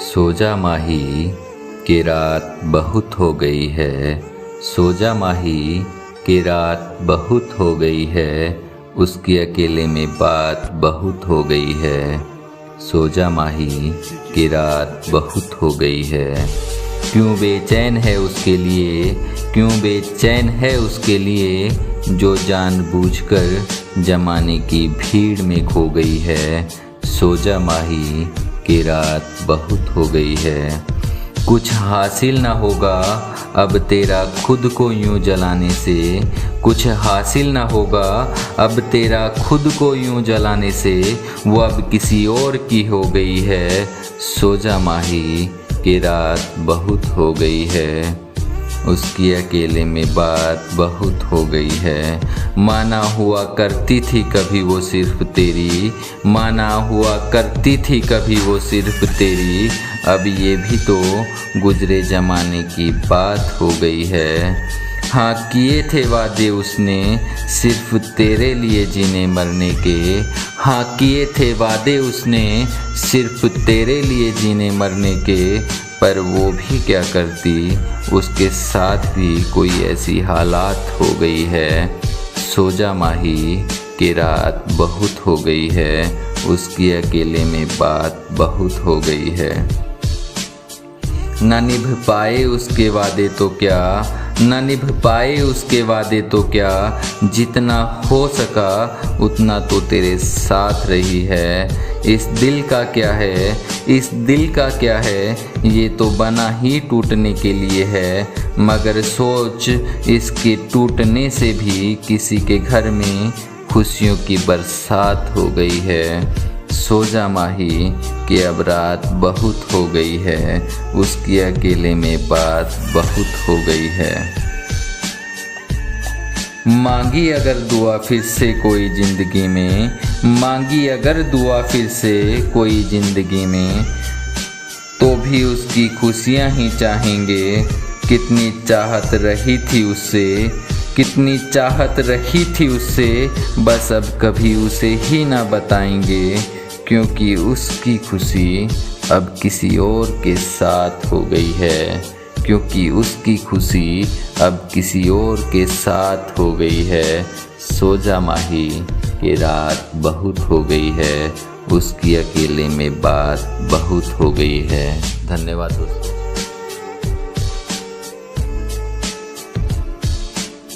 सो जा माही कि रात बहुत हो गई है। सो जा माही कि रात बहुत हो गई है। उसकी अकेले में बात बहुत हो गई है। सो जा माही कि रात बहुत हो गई है। क्यों बेचैन है उसके लिए, क्यों बेचैन है उसके लिए, जो जानबूझकर जमाने की भीड़ में खो गई है। सो जा माही कि रात बहुत हो गई है। कुछ हासिल ना होगा अब तेरा खुद को यूं जलाने से, कुछ हासिल ना होगा अब तेरा खुद को यूं जलाने से, वो अब किसी और की हो गई है। सो जा माही कि रात बहुत हो गई है। उसकी अकेले में बात बहुत हो गई है। माना हुआ करती थी कभी वो सिर्फ तेरी, माना हुआ करती थी कभी वो सिर्फ तेरी, अब ये भी तो गुजरे ज़माने की बात हो गई है। हाँ किए थे वादे उसने सिर्फ तेरे लिए जीने मरने के, हाँ किए थे वादे उसने सिर्फ तेरे लिए जीने मरने के, पर वो भी क्या करती, उसके साथ भी कोई ऐसी हालात हो गई है। सो जा माही कि रात बहुत हो गई है। उसकी अकेले में बात बहुत हो गई है। ना निभ पाए उसके वादे तो क्या, ना निभ पाए उसके वादे तो क्या, जितना हो सका उतना तो तेरे साथ रही है। इस दिल का क्या है, इस दिल का क्या है, ये तो बना ही टूटने के लिए है, मगर सोच इसके टूटने से भी किसी के घर में खुशियों की बरसात हो गई है। सो जा माही कि अब रात बहुत हो गई है। उसकी अकेले में बात बहुत हो गई है। मांगी अगर दुआ फिर से कोई ज़िंदगी में, मांगी अगर दुआ फिर से कोई ज़िंदगी में, तो भी उसकी खुशियाँ ही चाहेंगे। कितनी चाहत रही थी उससे, कितनी चाहत रही थी उससे, बस अब कभी उसे ही ना बताएंगे, क्योंकि उसकी खुशी अब किसी और के साथ हो गई है, क्योंकि उसकी खुशी अब किसी और के साथ हो गई है। सो जा माही कि रात बहुत हो गई है। उसकी अकेले में बात बहुत हो गई है। धन्यवाद दोस्तों।